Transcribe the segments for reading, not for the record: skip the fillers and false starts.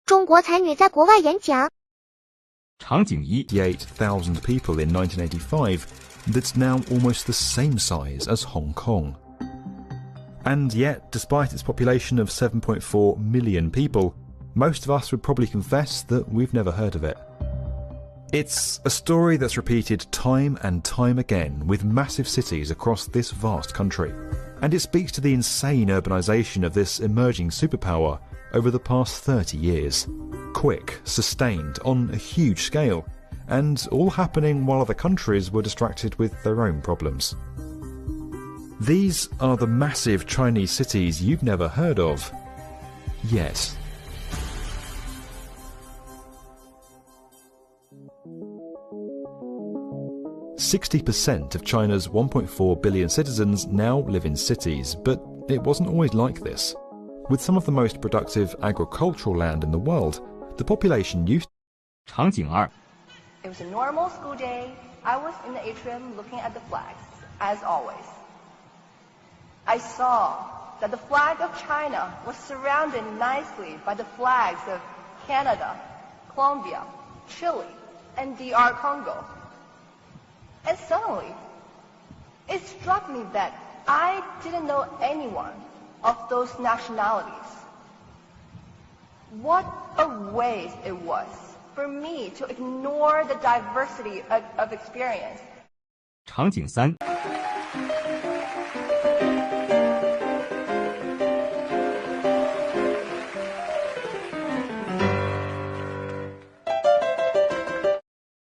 中国才女在国外演讲。场景一 8,000 people in 1985 that's now almost the same size as Hong Kong. And yet, despite its population of 7.4 million people, most of us would probably confess that we've never heard of it. It's a story that's repeated time and time again with massive cities across this vast country, and it speaks to the insane urbanisation of this emerging superpower over the past 30 years. Quick, sustained, on a huge scale, and all happening while other countries were distracted with their own problems. These are the massive Chinese cities you've never heard of yet. %60 of China's 1.4 billion citizens now live in cities, but it wasn't always like this. With some of the most productive agricultural land in the world, the population used. 场景二 It was a normal school day. I was in the atrium looking at the flags, as always. I saw that the flag of China was surrounded nicely by the flags of Canada, Colombia, Chile, and DR Congo. And suddenly, it struck me that I didn't know anyone of those nationalities. What a waste it was for me to ignore the diversity of experience. 场景三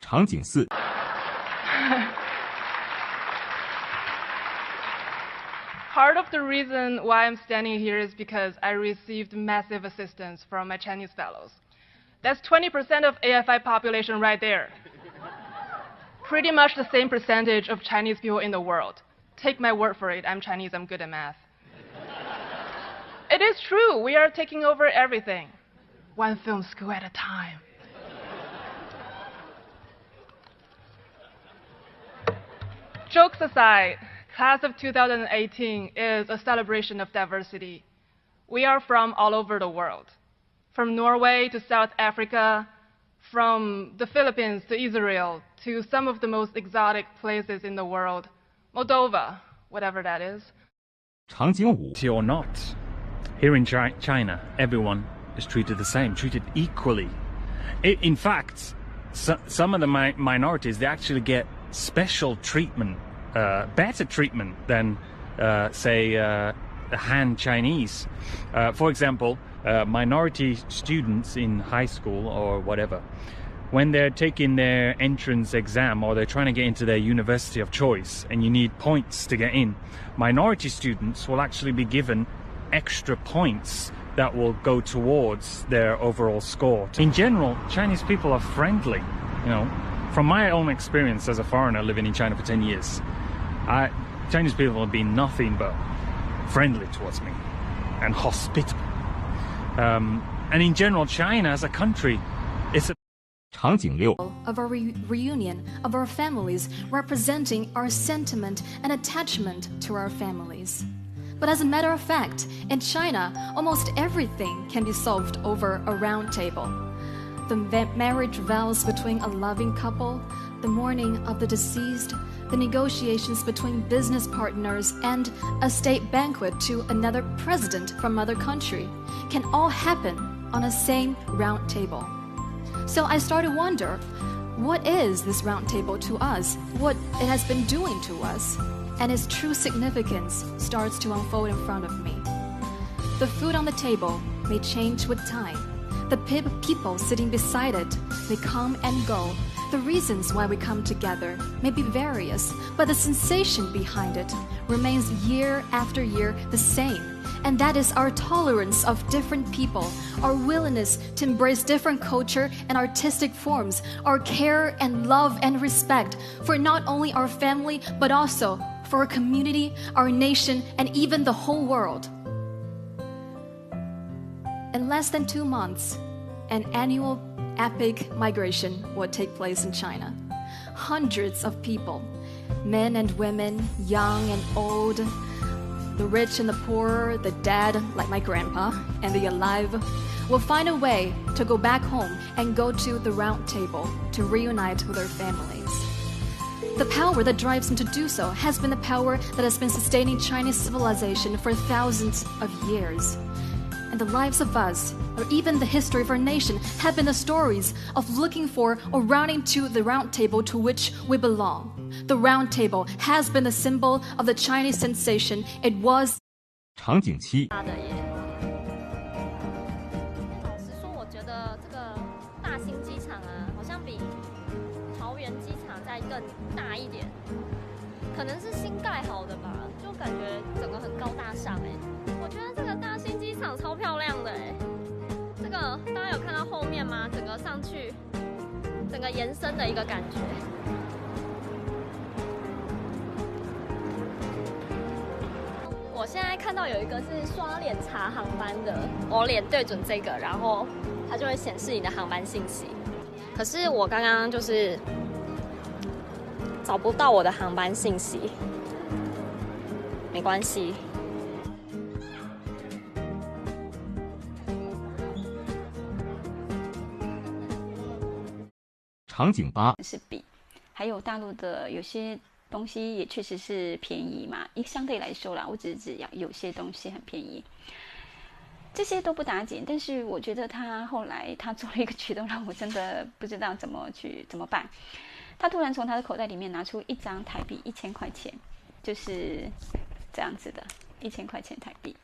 场景四 Part of the reason why I'm standing here is because I received massive assistance from my Chinese fellows. That's 20% of AFI population right there. Pretty much the same percentage of Chinese people in the world. Take my word for it, I'm Chinese, I'm good at math. It is true, we are taking over everything. One film school at a time. Jokes aside, Class of 2018 is a celebration of diversity. We are from all over the world, from Norway to South Africa, from the Philippines to Israel, to some of the most exotic places in the world, Moldova, whatever that is. 场景五 Or not. Here in China, everyone is treated the same, treated equally. In fact, some of the minorities, they actually get special treatment, better treatment than, say, Han Chinese. For example, minority students in high school or whatever, when they're taking their entrance exam or they're trying to get into their university of choice and you need points to get in, minority students will actually be given extra points that will go towards their overall score. In general, Chinese people are friendly. You know, from my own experience as a foreigner living in China for 10 years, Chinese people have been nothing but friendly towards me and hospitable. And in general, China as a country is a 场景六 of our reunion of our families, representing our sentiment and attachment to our families. But as a matter of fact, in China, almost everything can be solved over a round table. The marriage vows between a loving couple, the mourning of the deceased, the negotiations between business partners, and a state banquet to another president from another country can all happen on a same round table. So I started to wonder, what is this round table to us? What it has been doing to us? And its true significance starts to unfold in front of me. The food on the table may change with time. The people sitting beside it may come and go. The reasons why we come together may be various, but the sensation behind it remains year after year the same. And that is our tolerance of different people, our willingness to embrace different culture and artistic forms, our care and love and respect for not only our family, but also for our community, our nation, and even the whole world. In less than 2 months, an annual epic migration will take place in China. Hundreds of people, men and women, young and old, the rich and the poor, the dead, like my grandpa, and the alive, will find a way to go back home and go to the round table to reunite with their families. The power that drives them to do so has been the power that has been sustaining Chinese civilization for thousands of years. And the lives of us, or even the history of our nation, have been the stories of looking for or rounding to the round table to which we belong. The round table has been the symbol of the Chinese sensation it was. 场景7。老实说，我觉得这个大兴机场啊，好像比桃园机场再更大一点，可能是新盖好的吧，就感觉整个很高大上我觉得这个大兴机场超漂亮的这个大家有看到后面吗？整个上去，整个延伸的一个感觉。我现在看到有一个是刷脸查航班的，我脸对准这个，然后它就会显示你的航班信息。可是我刚刚就是找不到我的航班信息，没关系。场景8。是比，还有大陆的有些东西也确实是便宜嘛，相对来说啦，我只是指有些东西很便宜，这些都不打紧。但是我觉得他后来他做了一个举动，让我真的不知道怎么办。他突然从他的口袋里面拿出一张台币1000块钱，就是这样子的1000块钱台币，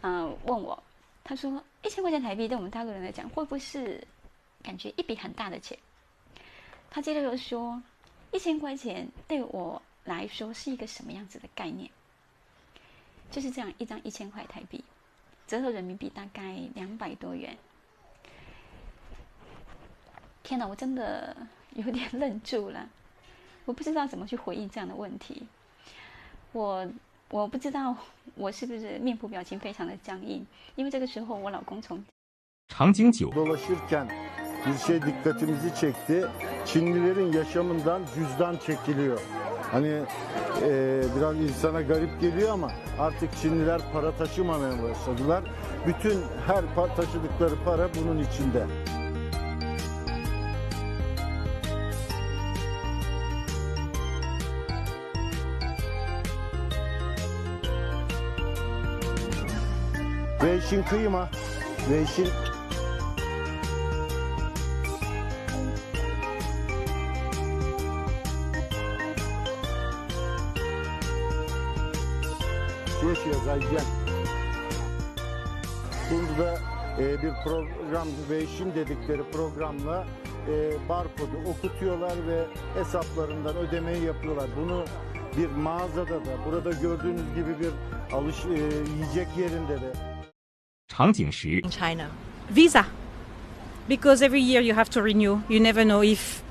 问我，他说1000块钱台币对我们大陆人来讲，会不会是感觉一笔很大的钱？他接着又说，1000块钱对我来说是一个什么样子的概念？就是这样一张1000块台币，折合人民币大概200多元。天哪，我真的有点愣住了，我不知道怎么去回应这样的问题。我不知道我是不是面部表情非常的僵硬，因为这个时候我老公从场景9。Dolaşırken bir şey dikkatimizi çekti. Çinlilerin yaşamından cüzdan çekiliyor. Hani biraz insana garip geliyor ama artık Çinliler para taşımamaya başladılar. Bütün her taşıdıkları para bunun içinde. Veyşin kıyma. Veyşin yazarken burada bir program Veyşin dedikleri programla barkodu okutuyorlar ve hesaplarından ödemeyi yapıyorlar. Bunu bir mağazada da burada gördüğünüz gibi bir yiyecek yerinde de. 场景10。In China, visa, because every year you have to renew. You never know if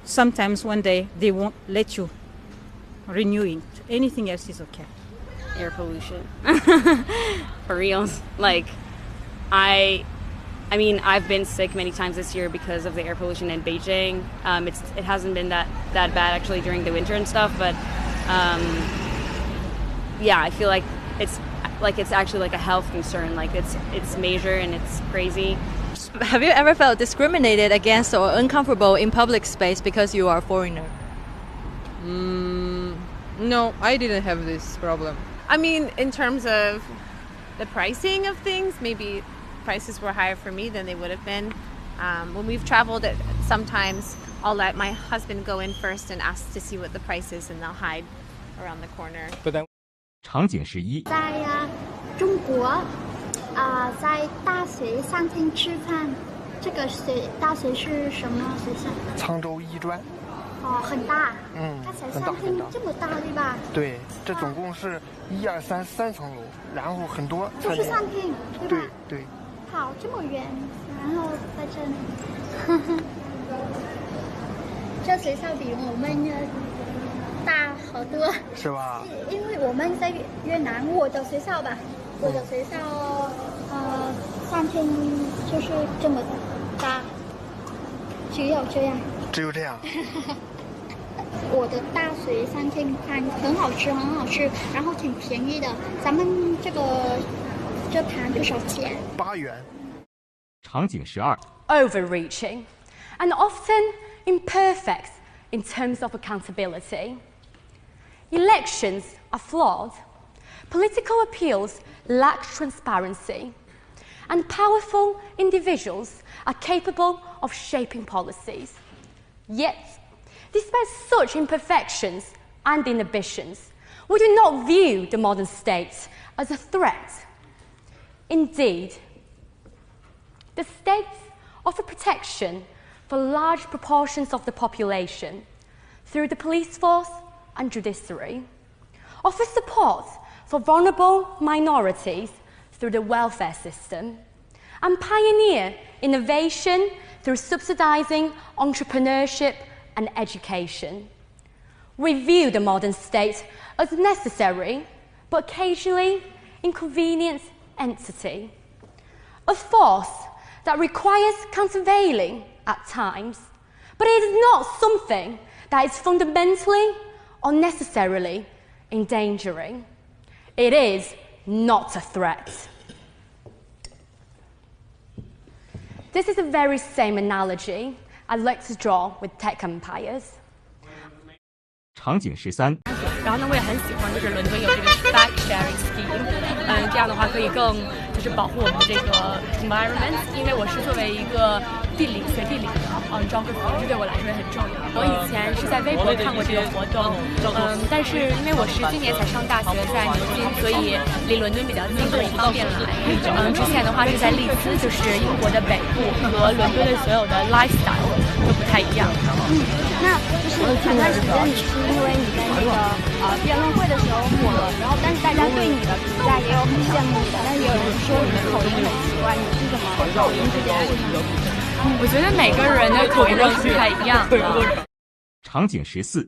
sometimes one day they won't let you renew it. Anything else is okay. Air pollution. For reals. Like, I mean, I've been sick many times this year because of the air pollution in Beijing. It hasn't been that bad actually during the winter and stuff, but yeah, I feel like it's actually like a health concern. Like it's major and it's crazy. Have you ever felt discriminated against or uncomfortable in public space because you are a foreigner? No, I didn't have this problem. I mean, in terms of the pricing of things, maybe prices were higher for me than they would have been. When we've traveled, sometimes I'll let my husband go in first and ask to see what the price is, and they'll hide around the corner. But then, 场景11。在中国，在大学餐厅吃饭。这个大学是什么学校？沧州医专。很大。大学餐厅这么大，对吧？对，这总共是1、2、3、3层楼，然后很多都是餐厅，对吧？对。好，这么远，然后在这里。这学校比我们大好多，是吧？因为我们在越南，我的学校吧，我的学校餐厅就是这么大，只有这样。只有这样。我的大学餐厅饭很好吃，然后挺便宜的。咱们这盘多少钱？ 8元。场景12 overreaching, and often imperfect in terms of accountability. Elections are flawed, political appeals lack transparency, and powerful individuals are capable of shaping policies. Yet, despite such imperfections and inhibitions, we do not view the modern state as a threat. Indeed, the state offers protection for large proportions of the population through the police force and judiciary, offers support for vulnerable minorities through the welfare system, and pioneer innovation through subsidizing entrepreneurship and education. We view the modern state as a necessary but occasionally inconvenient entity, a force that requires countervailing at times, but it is not something that is fundamentally or necessarily endangering. It is not a threat. This is the very same analogy I'd like to draw with tech empires. 场景13然后呢，我也很喜欢，就是伦敦有这个 bike sharing scheme，这样的话可以更就是保护我们这个 environment， 因为我是作为一个学地理的geography， 这对我来说也很重要。我以前是在微博看过这个活动，但是因为我是今年才上大学，在牛津，所以离伦敦比较近，可以方便来。之前的话是在利兹，就是英国的北部，和伦敦的所有的 lifestyle 都不太一样。那就是前段时间你是因为你在那个辩论会的时候火了，然后但是大家对你的评价也有很羡慕的，但是也有人说你的口音很奇怪，你是怎么口音这件事情？我觉得每个人的口音都是不太一样的。场景14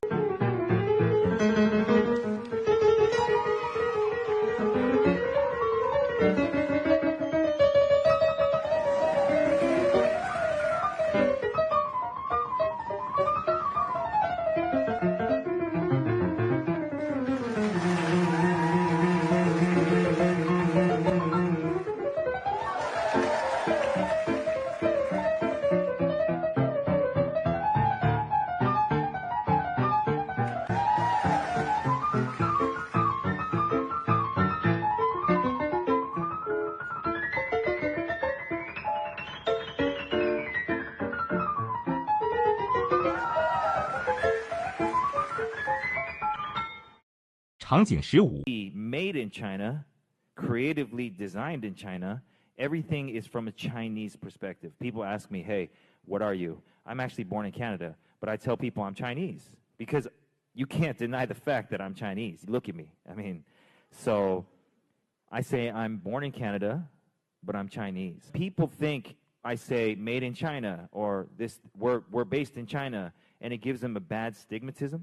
场景15 Made in China, creatively designed in China, everything is from a Chinese perspective. People ask me, hey, what are you? I'm actually born in Canada, but I tell people I'm Chinese because you can't deny the fact that I'm Chinese. Look at me. I mean, so I say I'm born in Canada, but I'm Chinese. People think I say made in China or this we're based in China, and it gives them a bad stigmatism.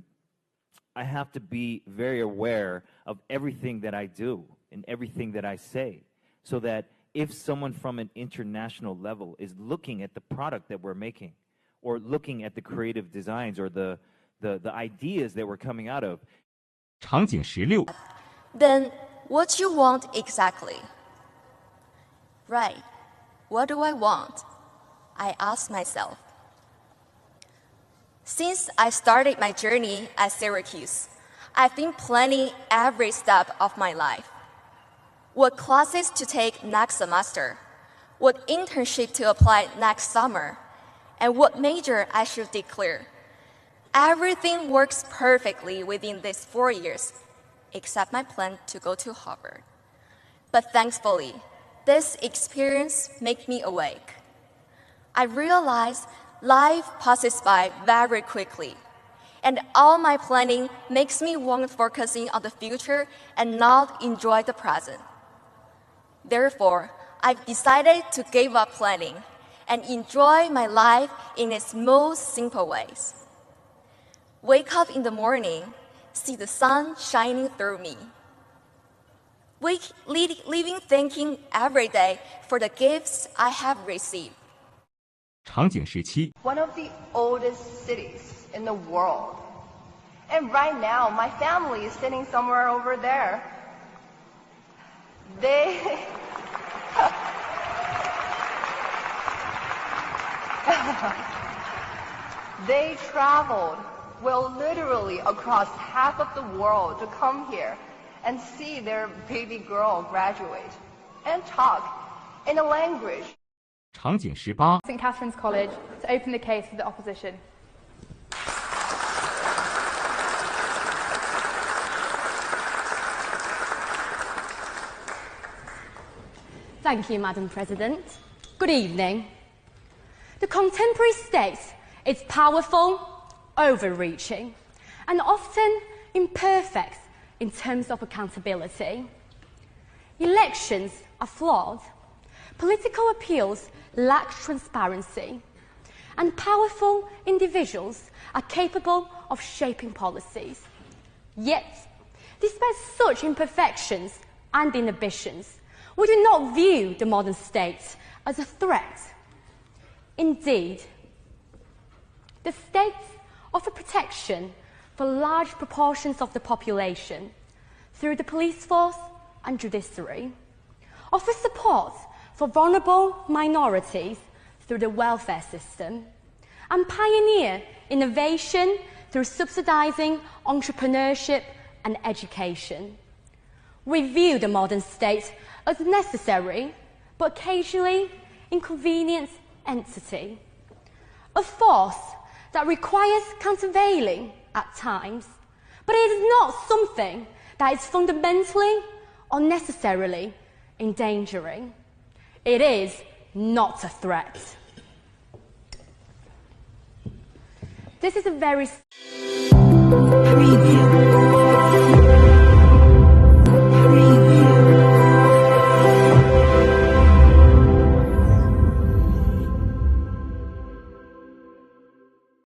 I have to be very aware of everything that I do and everything that I say, so that if someone from an international level is looking at the product that we're making, or looking at the creative designs or the ideas that we're coming out of. 场景16 Then what you want exactly? Right. What do I want? I ask myself. Since I started my journey at Syracuse, I've been planning every step of my life. What classes to take next semester, what internship to apply next summer, and what major I should declare. Everything works perfectly within these 4 years, except my plan to go to Harvard. But thankfully, this experience makes me awake. I realize life passes by very quickly, and all my planning makes me want focusing on the future and not enjoy the present. Therefore, I've decided to give up planning and enjoy my life in its most simple ways. Wake up in the morning, see the sun shining through me. Living thanking every day for the gifts I have received. 场景17 One of the oldest cities in the world. And right now, my family is sitting somewhere over there. They traveled, well, literally across half of the world to come here and see their baby girl graduate and talk in a language. 场景18 St. Catherine's College to open the case for the opposition. Thank you, Madam President. Good evening. The contemporary state is powerful, overreaching, and often imperfect in terms of accountability. Elections are flawed, political appeals lack transparency, and powerful individuals are capable of shaping policies. Yet, despite such imperfections and inhibitions, we do not view the modern state as a threat. Indeed, the state offers protection for large proportions of the population through the police force and judiciary, offers support for vulnerable minorities through the welfare system, and pioneer innovation through subsidising entrepreneurship and education. We view the modern state as a necessary but occasionally inconvenient entity, a force that requires countervailing at times, but it is not something that is fundamentally or necessarily endangering. It is not a threat. This is a very... Preview.